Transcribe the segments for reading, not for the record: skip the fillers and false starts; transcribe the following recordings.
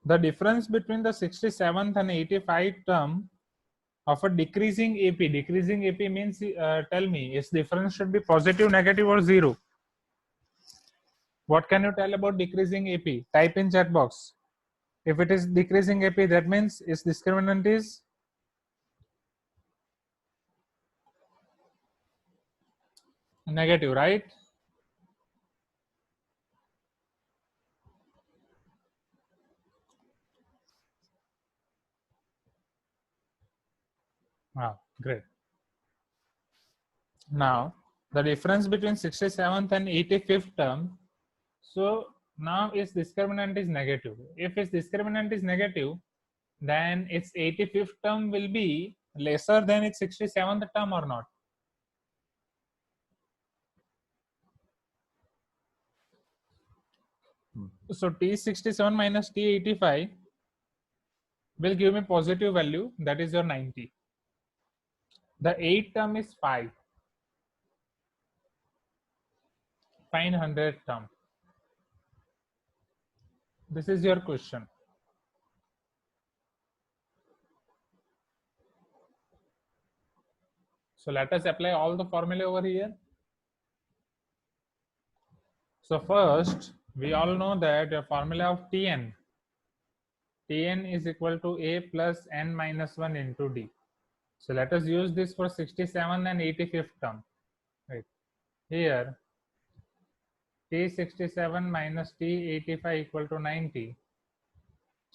The difference between the 67th and 85th term of a decreasing AP. Decreasing AP means, tell me, its difference should be positive, negative, or zero. What can you tell about decreasing AP? Type in chat box. If it is decreasing AP, that means its discriminant is negative, right? Wow, great. Now, the difference between 67th and 85th term. So now its discriminant is negative. If its discriminant is negative, then its 85th term will be lesser than its 67th term or not? So T67 minus T85 will give me positive value, that is your 90. The 8th term is 5. Find 100th term. This is your question. So let us apply all the formula over here. So first, we all know that the formula of Tn is equal to A plus n minus 1 into D. So let us use this for 67 and 85th term. Right. Here, T67 minus T85 equal to 90.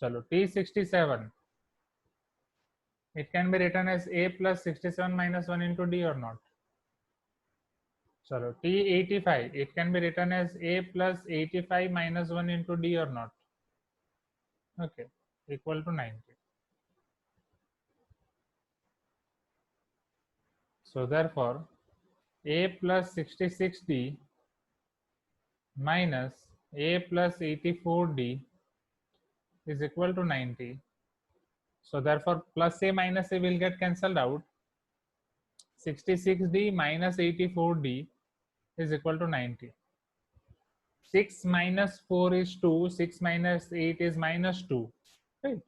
Chalo, T67, it can be written as A plus 67 minus 1 into D or not? Chalo, T85, it can be written as A plus 85 minus 1 into D or not? Okay, equal to 90. So therefore, A plus 66D minus A plus 84D is equal to 90. So therefore, plus A minus A will get cancelled out. 66D minus 84D is equal to 90. 6 minus 4 is 2. 6 minus 8 is minus 2. Right.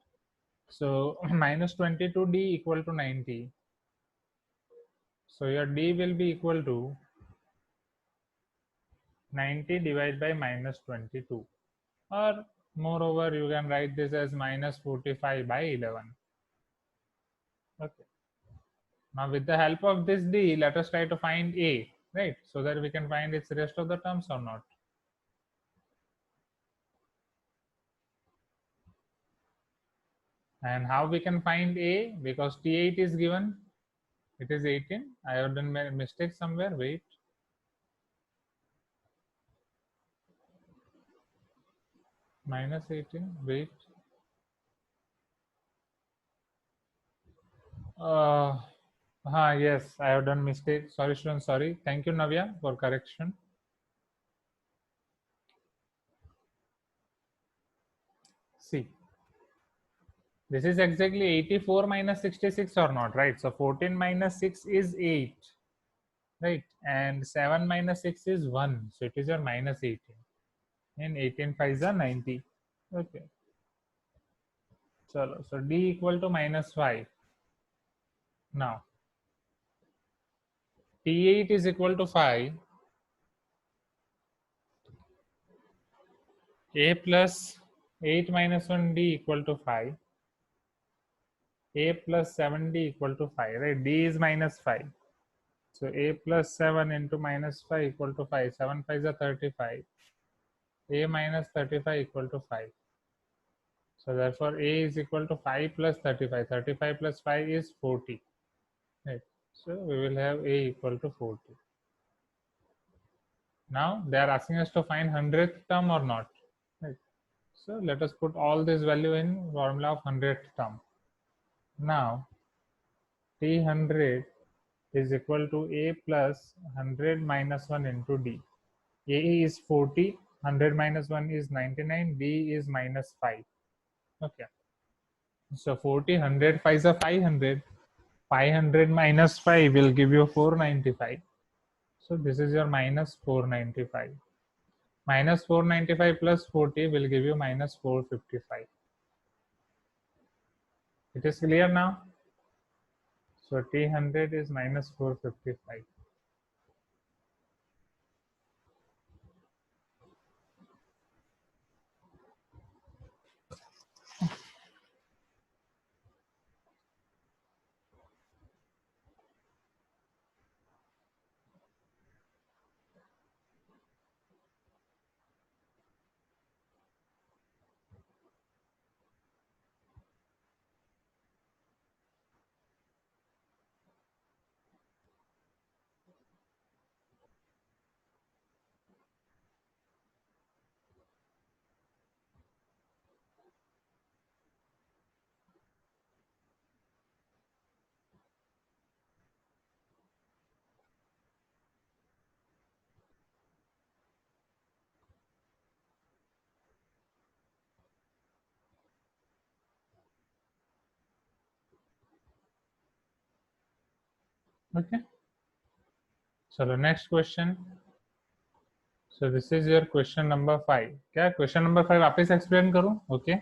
So minus 22D equal to 90. So your D will be equal to 90 divided by minus 22. Or moreover, you can write this as minus 45 by 11. Okay. Now with the help of this D, let us try to find A, right? So that we can find its rest of the terms or not. And how we can find A? Because T8 is given, it is 18. I have done a mistake somewhere, wait. Minus 18, wait. Yes, I have done mistake. Sorry, students, sorry. Thank you, Navya, for correction. See, this is exactly 84 minus 66 or not, right? So 14 minus 6 is 8, right? And 7 minus 6 is 1. So it is your minus 18. And 18 5s are 90. Okay. So D equal to minus 5. Now, T8 is equal to 5. A plus 8 minus 1D equal to 5. A plus 7D equal to 5, right? D is minus 5. So A plus 7 into minus 5 equal to 5. 7 5s are 35. A minus 35 equal to 5. So therefore A is equal to 5 plus 35. 35 plus 5 is 40. Right. So we will have A equal to 40. Now they are asking us to find 100th term or not. Right. So let us put all this value in formula of 100th term. Now T100 is equal to A plus 100 minus 1 into D. A is 40, 100 minus 1 is 99, D is minus 5. Okay. So 40, 100, 5 are 500. 500 minus 5 will give you 495. So this is your minus 495. Minus 495 plus 40 will give you minus 455. It is clear now? So T100 is minus 455. Okay. So the next question. So this is your question number 5. क्या question number 5 वापस explain करूं? Okay.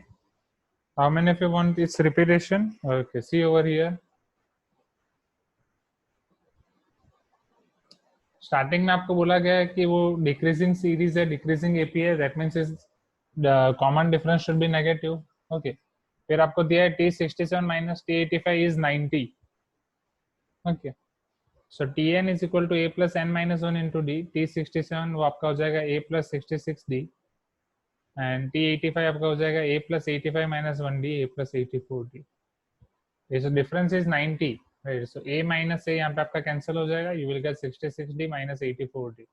How many of you want its repetition? Okay. See over here. Starting में आपको बोला गया है कि वो डिक्रीजिंग सीरीज है, डिक्रीजिंग एपी है, that means is the common difference should be negative. Okay. फिर आपको दिया है T67 minus T85 is 90. Okay. So Tn is equal to a plus n minus 1 into d. T67 वो आपका हो जाएगा a plus 66d and T85 आपका हो जाएगा a plus 85 minus 1d, a plus 84d. ये difference is 90. Right. So a minus a यहाँ पे आपका कैंसिल हो जाएगा. You will get 66d minus 84d.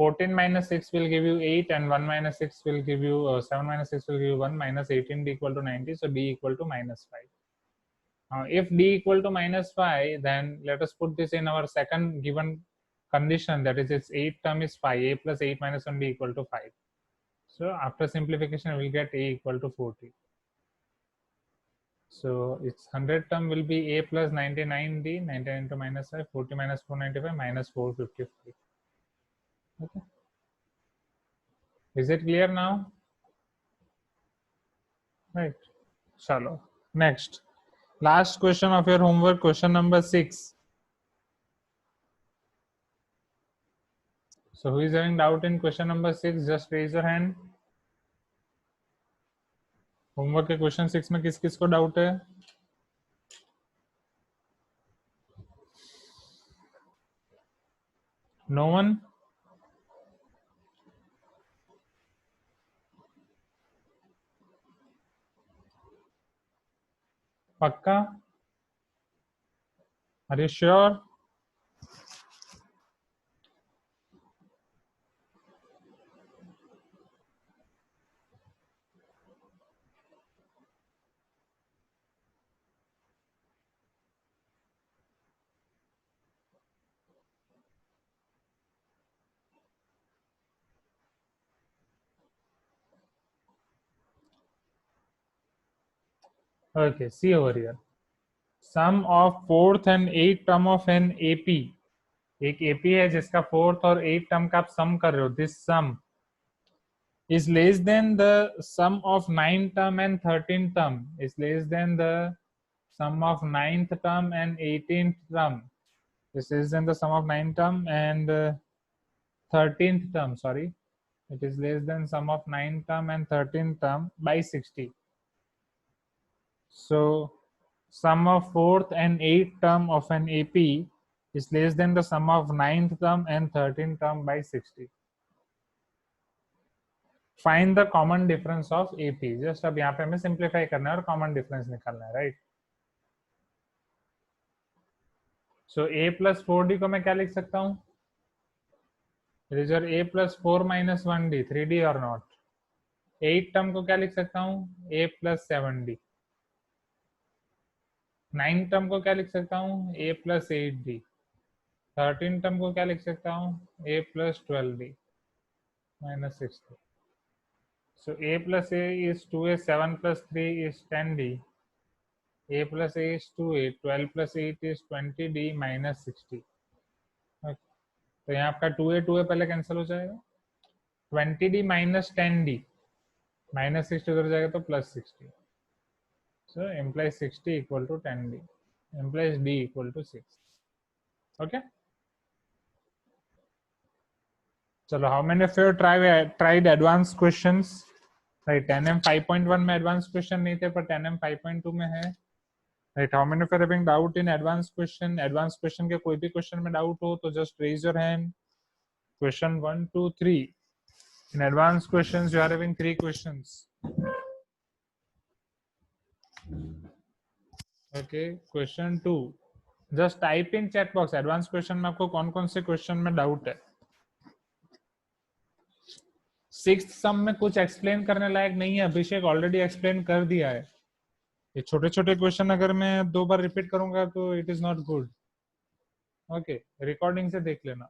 14 minus 6 will give you 8 and 1 minus 6 will give you 7 minus 6 will give you 1 minus 18 d equal to 90. So d equal to minus 5. Now if d equal to minus 5, then let us put this in our second given condition, that is its 8 term is 5, a plus 8 minus 1 d equal to 5. So after simplification we will get a equal to 40. So its 100 term will be a plus 99d, 99 into minus 5, 40 minus 495 minus 455. Okay. Is it clear now? Right. Chalo. Next. Last question of your homework, question number 6. So who is having doubt in question number 6? Just raise your hand. Homework के question 6 में किस किस को doubt है? No one? पक्का? Are you sure? Okay, see over here. Sum of fourth and eighth term of an AP. एक AP है जिसका fourth और eighth term का आप sum कर रहे हो. This sum is less than the sum of ninth term and 13th term. Is less than the sum of ninth term and 18th term. This is in the sum of ninth term and 13th term. Sorry, it is less than sum of ninth term and 13th term by 60. So sum of fourth and eighth term of an AP is less than the sum of ninth term and 13th term by 60. Find the common difference of AP. Just अब यहाँ पे हमें simplify करना है और common difference निकालना है, right? So a plus 4d को मैं क्या लिख सकता हूँ? It is your a plus 4 minus 1d, 3d or not? 8 term को क्या लिख सकता हूँ? a plus 7d. 9 टर्म को क्या लिख सकता हूँ? a plus 8d. 13 टर्म को क्या लिख सकता हूँ? a plus 12d minus 60. So a plus a is 2a, 7 plus 3 is 10d. a plus a is 2a, 12 plus 8 is 20d minus 60. Okay. तो यहाँ आपका 2a पहले कैंसिल हो जाएगा. 20d minus 10d minus 60 उधर जाएगा तो plus 60. So implies 60 equal to 10D. Implies D equal to 6. Okay. So how many of you tried advanced questions? Right, 10M 5.1 में advanced question नहीं थे, पर 10M 5.2 में है. Right, how many of you are having doubt in advanced question? Advanced question के कोई भी question में doubt हो तो just raise your hand. Question 1, 2, 3. In advanced questions, you are having 3 questions. Okay, question 2. Just type in chat box. Advanced question में आपको कौन कौन से question में doubt है? सिक्स्थ सम में कुछ एक्सप्लेन करने लायक नहीं है, अभिषेक ऑलरेडी एक्सप्लेन कर दिया है. ये छोटे छोटे क्वेश्चन अगर मैं 2 बार रिपीट करूंगा तो it is not good. Okay, recording से देख लेना.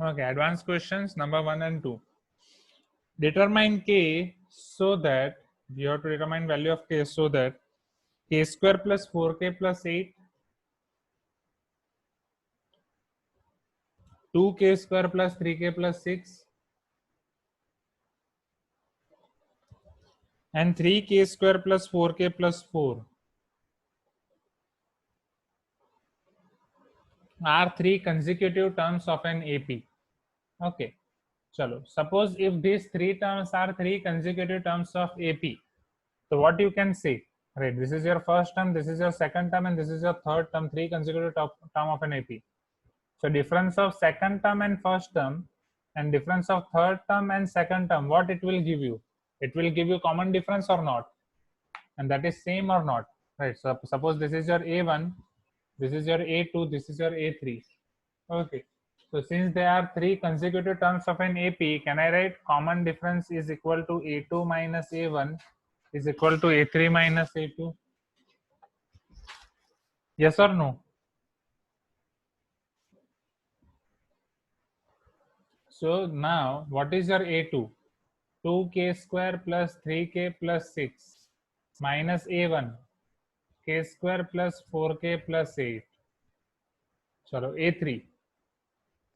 Okay, advanced questions number 1 and 2. Determine k so that you have to determine value of k so that k square plus 4k plus 8, 2k square plus 3k plus 6, and 3k square plus 4k plus 4 are 3 consecutive terms of an AP. Okay. Chalo, suppose if these 3 terms are 3 consecutive terms of AP, so what you can say, right? This is your first term, this is your second term, and this is your third term, 3 consecutive term of an AP. So difference of second term and first term, and difference of third term and second term, what it will give you? It will give you common difference or not, and that is same or not, right? So suppose this is your A1, this is your A2, this is your A3. Okay. So since there are 3 consecutive terms of an AP, can I write common difference is equal to A2 minus A1 is equal to A3 minus A2? Yes or no? So now what is your A2? 2k square plus 3k plus 6 minus A1 k square plus 4k plus 8. Chalo, A3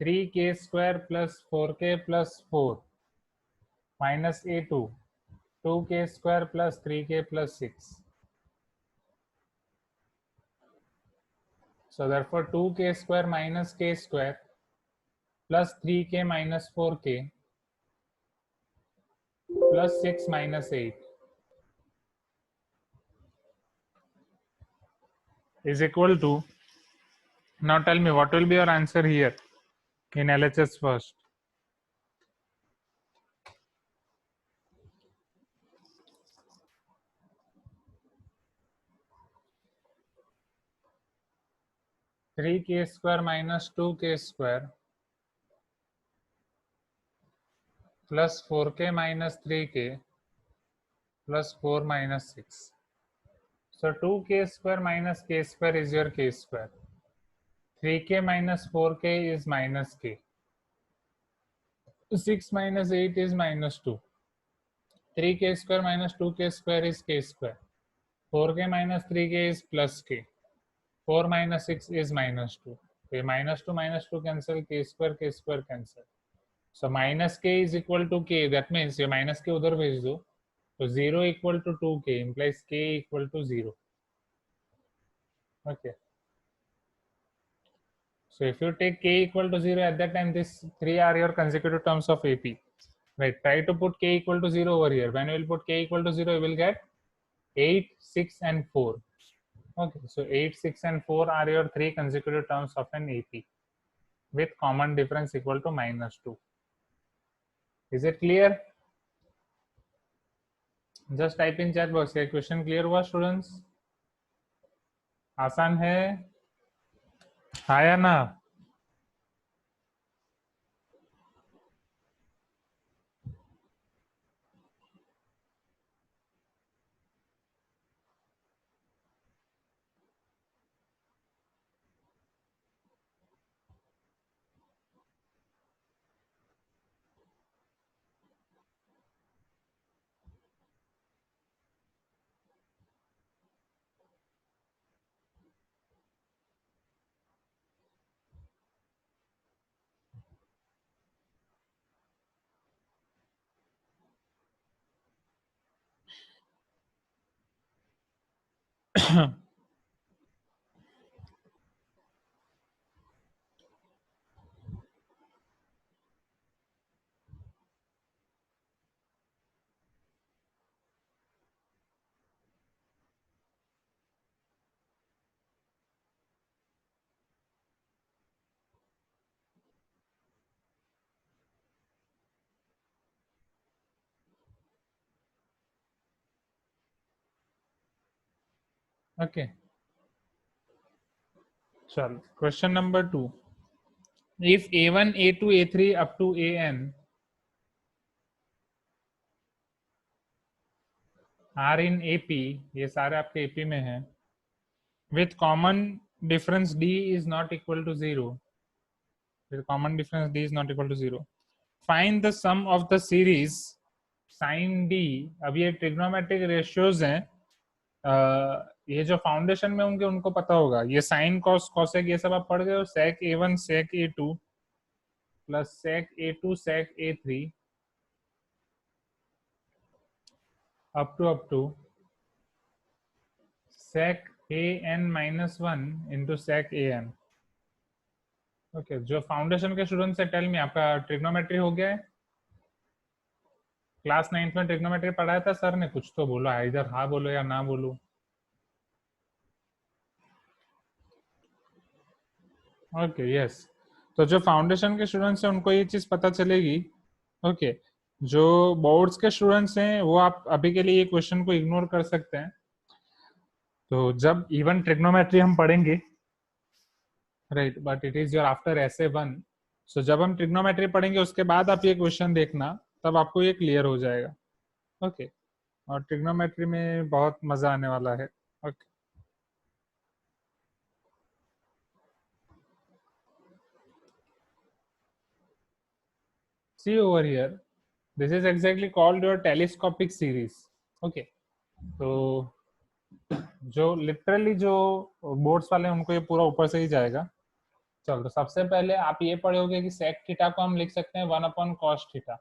3k square plus 4k plus 4 minus A2 2k square plus 3k plus 6. So therefore 2k square minus k square plus 3k minus 4k plus 6 minus 8 is equal to, now tell me what will be your answer here in LHS first. Three k square minus 2k square plus 4k minus 3k plus 4 minus 6. So 2k square minus k square is your k square. 3k minus 4k is minus k. 6 minus 8 is minus 2. 3k square minus 2k square is k square. 4k minus 3k is plus k. 4 minus 6 is minus 2. Okay, minus 2 cancel, k square cancel. So minus k is equal to k. That means ये minus k उधर भेज दो. So 0 equal to 2k implies k equal to 0. Okay. So if you take k equal to 0 at that time, these 3 are your consecutive terms of AP. Right. Try to put k equal to 0 over here. When you will put k equal to 0, you will get 8, 6, and 4. Okay. So 8, 6, and 4 are your 3 consecutive terms of an AP. with common difference equal to -2. Is it clear? Just type in chat box. ये question clear हुआ students? आसान है? हाँ या ना? Okay. चल question number 2. If a1, a2, a3 up to an are in AP, ये सारे आपके AP में हैं, with common difference d is not equal to 0. With common difference d is not equal to 0. Find the sum of the series sin d. अब ये trigonometric ratios हैं. ये जो फाउंडेशन में होंगे उनको पता होगा. ये साइन कॉस कॉसेक ये सब आप पढ़ गए हो. Sec a1 sec a2 plus sec a2 sec a3 up to sec an minus 1 into sec an. Okay, जो फाउंडेशन के स्टूडेंट से टेल मी, आपका ट्रिग्नोमेट्री हो गया है? क्लास 9th में ट्रिग्नोमेट्री पढ़ाया था सर ने? कुछ तो बोलो, इधर हाँ बोलो या ना बोलो. Okay yes. तो जो फाउंडेशन के स्टूडेंट्स हैं उनको ये चीज पता चलेगी. ओके, जो बोर्ड्स के स्टूडेंट्स हैं वो आप अभी के लिए ये क्वेश्चन को इग्नोर कर सकते हैं. तो जब इवन ट्रिग्नोमेट्री हम पढ़ेंगे, right, but it is your after SA1. सो जब हम ट्रिग्नोमेट्री पढ़ेंगे उसके बाद आप ये क्वेश्चन देखना, तब आपको ये क्लियर हो जाएगा. ओके, और ट्रिग्नोमेट्री में बहुत मजा आने वाला है. Okay, see over here, this is exactly called your telescopic series. Okay, तो जो लिटरली जो बोर्ड्स वाले हैं उनको ये पूरा ऊपर से ही जाएगा. चलो, तो सबसे पहले आप ये पढ़े होगे कि सेक थीटा को हम लिख सकते हैं 1/cos थीटा.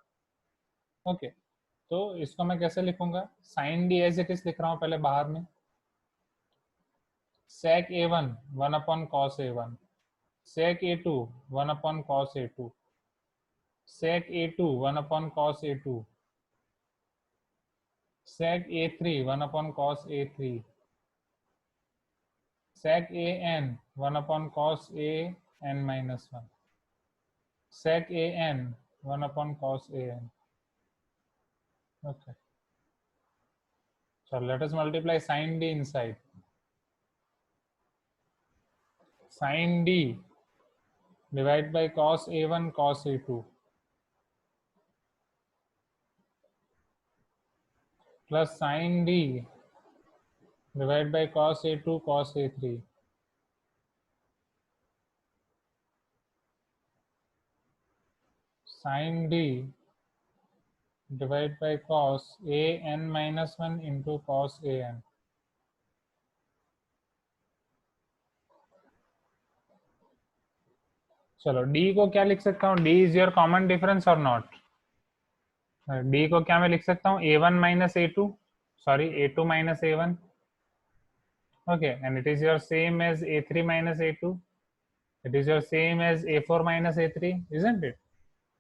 ओके, तो इसको मैं कैसे लिखूंगा? Sine d as it is लिख रहा हूँ पहले बाहर में. sec a1 1/cos a1, sec a2 1/cos a2, sec a2 1/cos a2, sec a3 1/cos a3, sec an 1/cos an minus 1, sec an 1/cos an. Okay, so let us multiply sin d inside. Sin d divided by cos a1 cos a2 plus sin d divided by cos a2 cos a3 sin d divided by cos an minus 1 into cos an. चलो, d को क्या लिख सकता हूँ? d is your common difference और not? d को क्या मैं लिख सकता हूँ? a1 minus a2, sorry, a2 minus a1. Okay, and it is your same as a3 minus a2. It is your same as a4 minus a3, isn't it?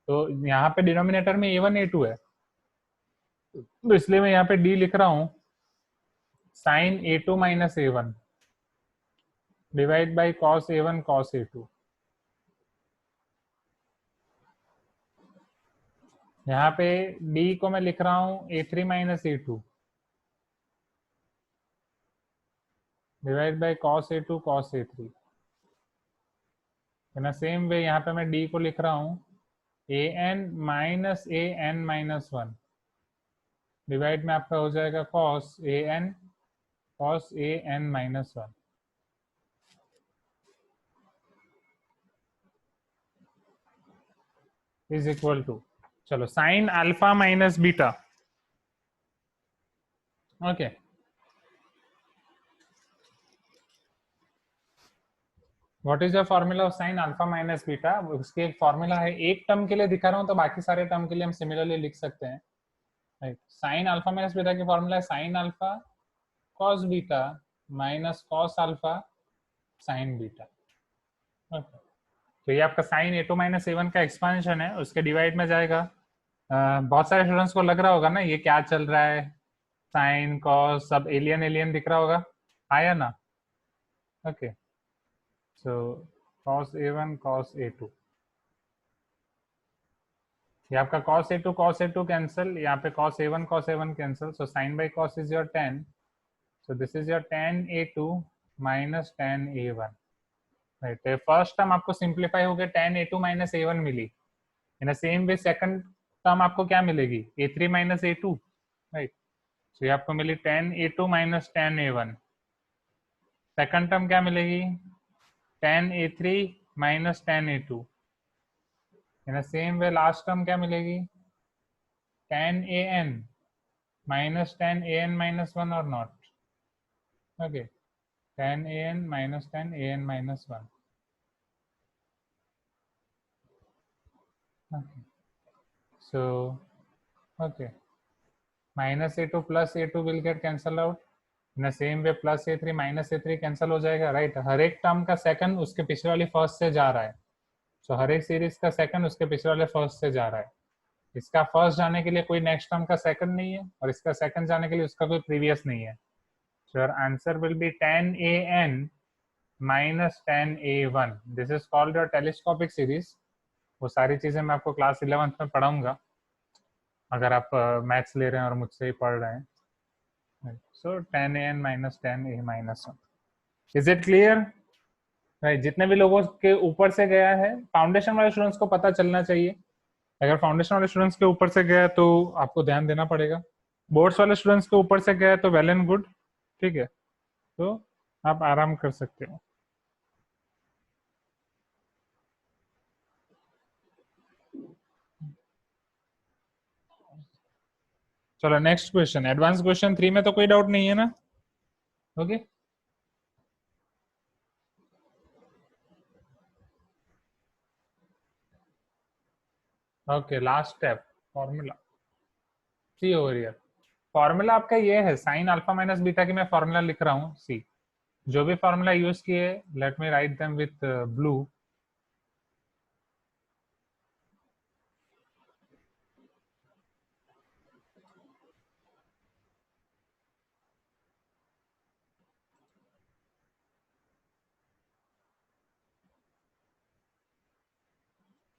तो यहाँ पे डिनोमिनेटर में a1 a2 है, तो इसलिए मैं यहाँ पे d लिख रहा हूँ sin a2 minus a1 divide by cos a1 cos a2. यहाँ पे डी को मैं लिख रहा हूँ a3 minus a2 divide by cos a2 cos a3। In same way यहाँ पे मैं डी को लिख रहा हूँ an minus an minus 1 divide में आपका हो जाएगा cos an minus 1 is equal to, चलो sine alpha minus beta. Okay, what is the formula of sine alpha minus beta? उसके एक फॉर्मूला है, एक टर्म के लिए दिखा रहा हूँ तो बाकी सारे टर्म के लिए हम सिमिलरली लिख सकते हैं। Right, sine alpha minus beta की फॉर्मूला है sine alpha cos beta minus cos alpha sine beta. Okay, तो ये आपका sine a two minus a one का एक्सपांशन है, उसके डिवाइड में जाएगा। बहुत सारे स्टूडेंट्स को लग रहा होगा ना ये क्या चल रहा है, साइन कॉस सब एलियन एलियन दिख रहा होगा, आया ना? Okay, so cos a one cos a two, ये आपका cos a2 कैंसिल, यहाँ पे cos a1 cancel, so sin by cos is your tan, so this is your tan a2 minus tan a1। Right, तो first term आपको simplify हो गया, tan a2 minus a1 मिली। In same way second term आपको क्या मिलेगी, a3 minus a2। Right, सो ये आपको मिली tan a2 minus tan a1। Second term क्या मिलेगी, tan a3 minus tan a2। इन सेम वे लास्ट टर्म क्या मिलेगी, tan an minus tan an minus 1 or not? Okay, tan an minus tan an minus 1. Okay, so okay, minus a2 plus a2 will get cancelled out. In the same way plus a3 minus a3 cancel हो जाएगा। Right, हर एक term का second उसके पिछले वाली first से जा रहा है, सो हर एक सीरीज का सेकंड उसके पिछले वाले फर्स्ट से जा रहा है। इसका फर्स्ट जाने के लिए कोई नेक्स्ट टर्म का सेकंड नहीं है, और इसका सेकंड जाने के लिए उसका कोई प्रीवियस नहीं है। So your answer will be tan an minus tan a1. This is called your telescopic series. वो सारी चीजें मैं आपको क्लास 11th में पढ़ाऊंगा अगर आप मैथ्स ले रहे हैं और मुझसे ही पढ़ रहे हैं। So tan an minus tan a minus 1. Is it clear? Right, जितने भी लोगों के ऊपर से गया है, फाउंडेशन वाले स्टूडेंट्स को पता चलना चाहिए। अगर फाउंडेशन वाले स्टूडेंट्स के ऊपर से गया तो आपको ध्यान देना पड़ेगा, बोर्ड्स वाले स्टूडेंट्स के ऊपर से गया तो वेल एंड गुड, ठीक है, तो आप आराम कर सकते हो। चलो नेक्स्ट क्वेश्चन, एडवांस क्वेश्चन 3 में तो कोई डाउट नहीं है ना? Okay, okay, last step, formula. See over here, formula आपका ये है, साइन अल्फा माइनस बीटा की मैं फॉर्मूला लिख रहा हूँ। सी, जो भी फॉर्मूला यूज किए, let me write them with blue.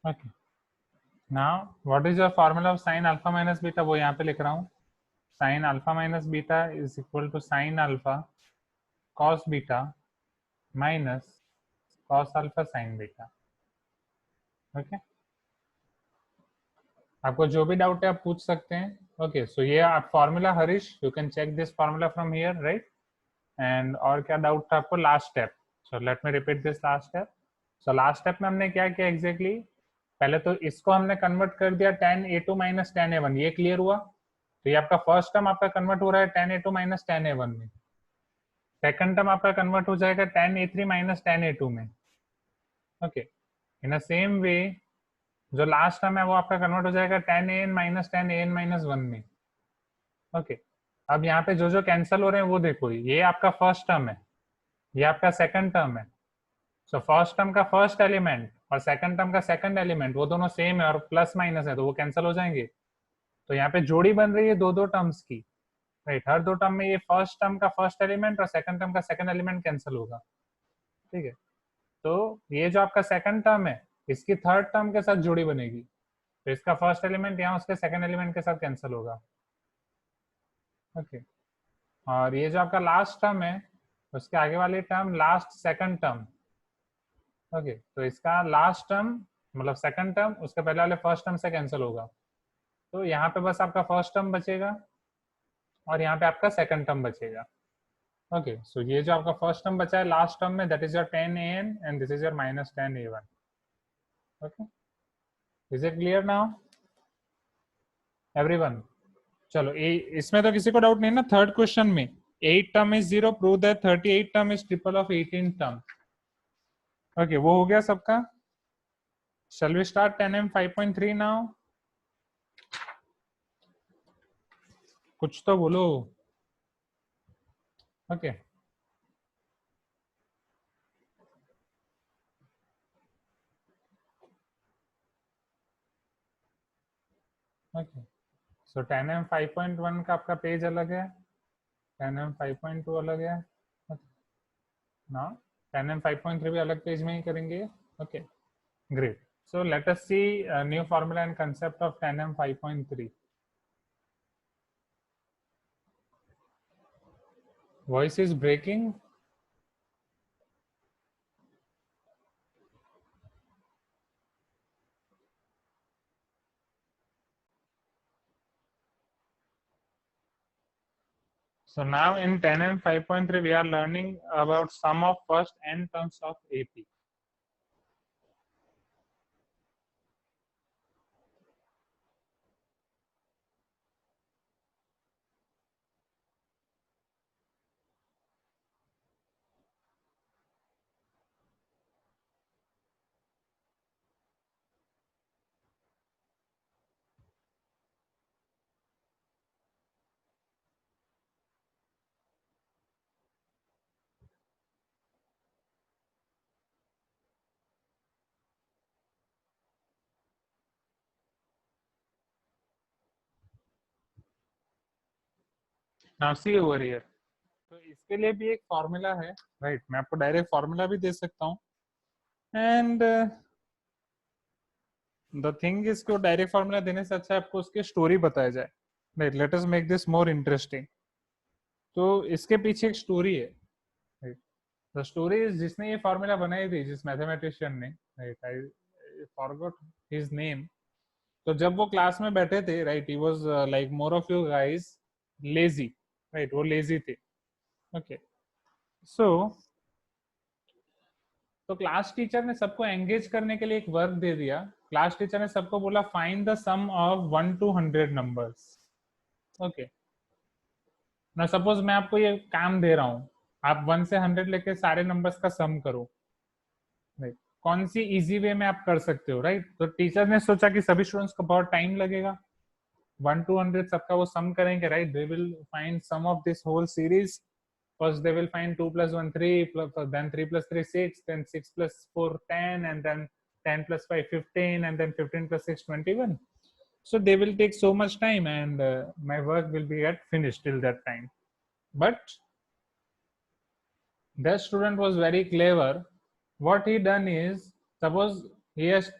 Okay, now what is your formula of sine alpha minus beta, वो यहाँ पे लिख रहा हूँ। Sine alpha minus beta is equal to sine alpha cos beta minus cos alpha sine beta. Okay, आपको जो भी doubt है आप पूछ सकते हैं। ओके, सो ये आप formula Harish, you can check this formula from here, right. And और क्या डाउट था आपको, last step. So let me repeat this last step. So last step में हमने क्या किया एग्जैक्टली, पहले तो इसको हमने कन्वर्ट कर दिया tan a2 minus tan a1, ये क्लियर हुआ। तो ये आपका फर्स्ट टर्म आपका कन्वर्ट हो रहा है tan a2 minus tan a1 में, सेकंड टर्म आपका कन्वर्ट हो जाएगा tan a3 minus tan a2 में। Okay, in the same way जो लास्ट टर्म है वो आपका कन्वर्ट हो जाएगा tan an minus tan an minus 1 में। ओके, अब यहाँ पे जो जो कैंसिल हो रहे हैं वो देखो, ये आपका फर्स्ट टर्म है, ये आपका सेकंड टर्म है। सो फर्स्ट टर्म का फर्स्ट एलिमेंट और सेकंड टर्म का सेकंड एलिमेंट वो दोनों सेम है और प्लस माइनस है, तो वो कैंसिल हो जाएंगे। तो यहाँ पे जोड़ी बन रही है दो दो टर्म्स की। राइट, हर दो टर्म में ये फर्स्ट टर्म का फर्स्ट एलिमेंट और सेकंड टर्म का सेकंड एलिमेंट कैंसिल होगा, ठीक है। तो ये जो आपका सेकंड टर्म है इसकी थर्ड टर्म के साथ जोड़ी बनेगी। तो इसका फर्स्ट एलिमेंट यहाँ उसके सेकंड एलिमेंट के साथ कैंसिल होगा। ओके, और ये जो आपका लास्ट टर्म है उसके आगे वाली term last second term. Okay, तो इसका लास्ट टर्म मतलब सेकंड टर्म उसके पहले वाले फर्स्ट टर्म से कैंसिल होगा, तो यहाँ पे बस आपका फर्स्ट टर्म बचेगा और यहाँ पे आपका सेकंड टर्म बचेगा। ओके, सो ये जो आपका फर्स्ट टर्म बचा है लास्ट टर्म में, that is your 10an and this is your -10a1। Okay, is it clear now everyone? चलो इसमें तो किसी को डाउट नहीं ना। थर्ड क्वेश्चन में 8 term is 0, prove that 38 term is triple of 18 term. Okay, वो हो गया सबका। Shall we start 10m 5.3 now? कुछ तो बोलो। ओके, ओके, सो 10m 5.1 का आपका पेज अलग है, 10m 5.2 अलग है ना, 10m 5.3 भी अलग पेज में ही करेंगे। Okay, great. So let us see a new formula and concept of 10m 5.3. Voice is breaking. So now in 10m 5.3 we are learning about sum of first n terms of AP. Now see over here. तो इसके लिए भी एक formula है, right? मैं आपको direct formula भी दे सकता हूँ, एंड द थिंग इज को डायरेक्ट फॉर्मूला देने से अच्छा आपको उसकी स्टोरी बताया जाए, right? Let us make this more interesting. तो इसके पीछे एक स्टोरी है, राइट? द स्टोरी इज, जिसने ये फॉर्मूला बनाई थी, जिस मैथमेटिशियन ने, right, I forgot his name. तो जब वो क्लास में बैठे थे, right, he was like more of you guys lazy, right, वो लेजी थे। ओके, सो तो क्लास टीचर ने सबको एंगेज करने के लिए एक वर्क दे दिया। क्लास टीचर ने सबको बोला find the sum of 1 to 100 numbers. Okay, ना सपोज मैं आपको ये काम दे रहा हूँ, आप 1 से 100 लेके सारे नंबर्स का सम करो, राइट? कौन सी इजी वे में आप कर सकते हो, राइट? तो टीचर ने सोचा कि सभी स्टूडेंट्स को बहुत टाइम लगेगा, 1 to 100 सबका वो सम करेंगे, right? They will find sum of this whole series. First they will find 2 plus 1 3, then 3 plus 3 6, then 6 plus 4 10, and then 10 plus 5 15, and then 15 plus 6 21. So they will take so much time, and my work will be at finished till that time. But that student was very clever. What he done is, suppose he has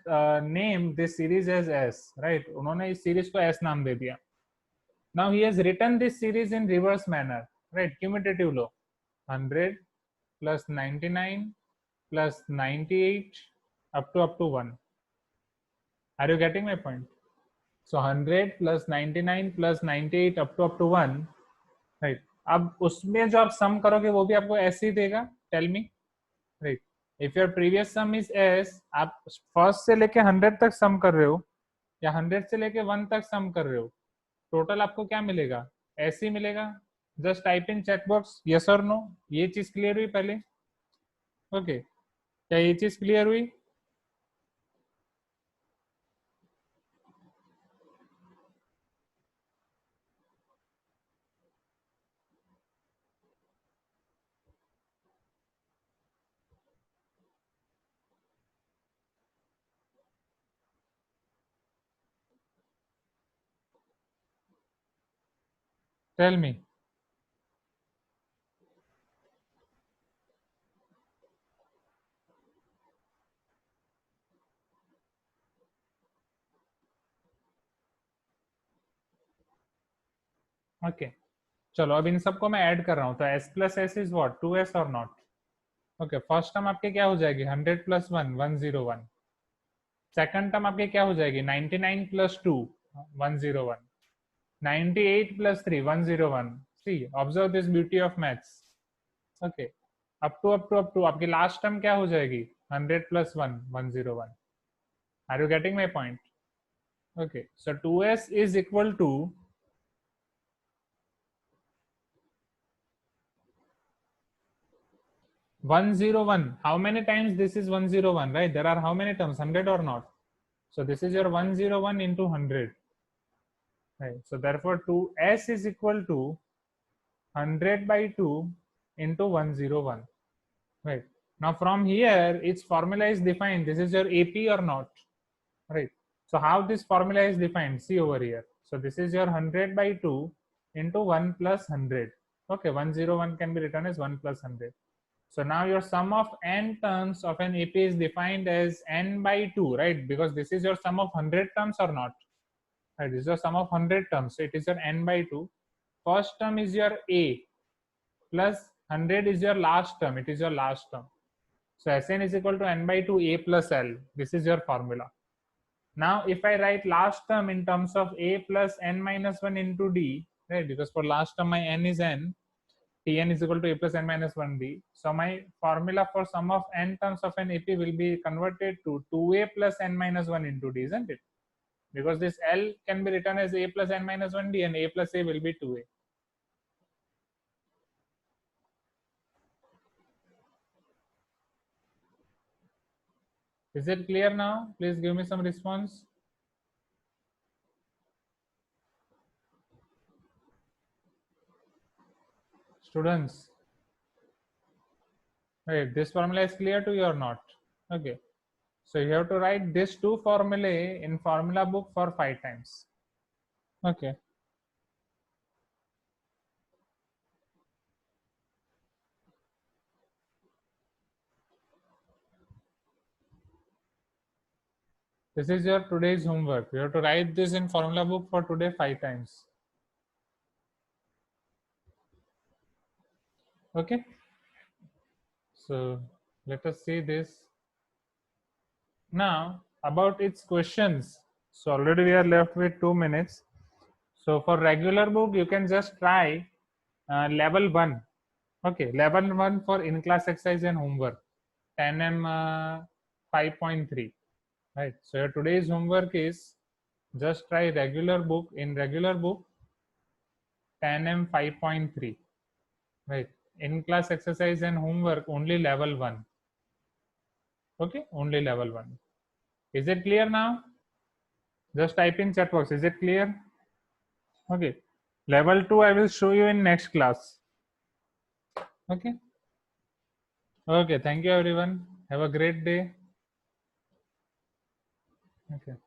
named this series as S, right? उन्होंने इस series को S नाम दे दिया. Now he has written this series in reverse manner, right? Commutative law. 100 plus 99 plus 98 up to 1. Are you getting my point? So 100 plus 99 plus 98 up to 1, right? अब उसमें जो आप सम करोगे वो भी आपको ऐसे ही देगा, tell me, right? If your previous sum is S, आप फर्स्ट से लेके 100 तक सम कर रहे हो या 100 से लेके 1 तक सम कर रहे हो, टोटल आपको क्या मिलेगा? ऐसे ही मिलेगा। Just type in chat box yes और नो। ये चीज क्लियर हुई पहले? ओके, क्या ये चीज क्लियर हुई? Tell me. ओके चलो अब इन सबको मैं ऐड कर रहा हूँ, तो s plus S is what 2s और नॉट। ओके फर्स्ट टर्म आपके क्या हो जाएगी 100 प्लस 1 101। सेकंड टर्म आपके क्या हो जाएगी 99 plus 2 101। 98 plus 3 101। See observe this beauty of maths. Okay up to आपकी लास्ट टर्म क्या हो जाएगी 100 plus 1 101। Are you getting my point? Okay so 2s is equal to 101. How many times this is 101, right? There are how many terms, 100 or not? So this is your 101 into 100, right? So therefore 2s is equal to 100 by 2 into 101, right? Now from here its formula is defined. This is your AP or not, right? So how this formula is defined, see over here. So this is your 100 by 2 into 1 plus 100. Okay, 101 can be written as 1 plus 100. So now your sum of n terms of an AP is defined as n by 2, right? Because this is your sum of 100 terms or not? Right, this is your sum of 100 terms. So it is your n by 2. First term is your A plus 100 is your last term. It is your last term. So Sn is equal to n by 2 A plus L. This is your formula. Now if I write last term in terms of A plus n minus 1 into D, right? Because for last term my n is n, Tn is equal to A plus n minus 1d. So my formula for sum of n terms of an AP will be converted to 2a plus n minus 1 into d, isn't it? Because this L can be written as A plus n minus 1d and A plus A will be 2a. Is it clear now? Please give me some response. Students, right, this formula is clear to you or not? Okay. So you have to write this two formulae in formula book for 5 times. Okay. This is your today's homework. You have to write this in formula book for today 5 times. Okay. So let us see this. Now about its questions. So already we are left with 2 minutes. So for regular book, you can just try level 1. Okay, level 1 for in-class exercise and homework. 10M 5.3. Right. So your today's homework is just try regular book. In regular book 10M 5.3. Right. In-class exercise and homework only level 1. Okay, only level 1. Is it clear now? Just type in chat box. Is it clear? Okay. Level 2 I will show you in next class. Okay. Okay. Thank you everyone. Have a great day. Okay.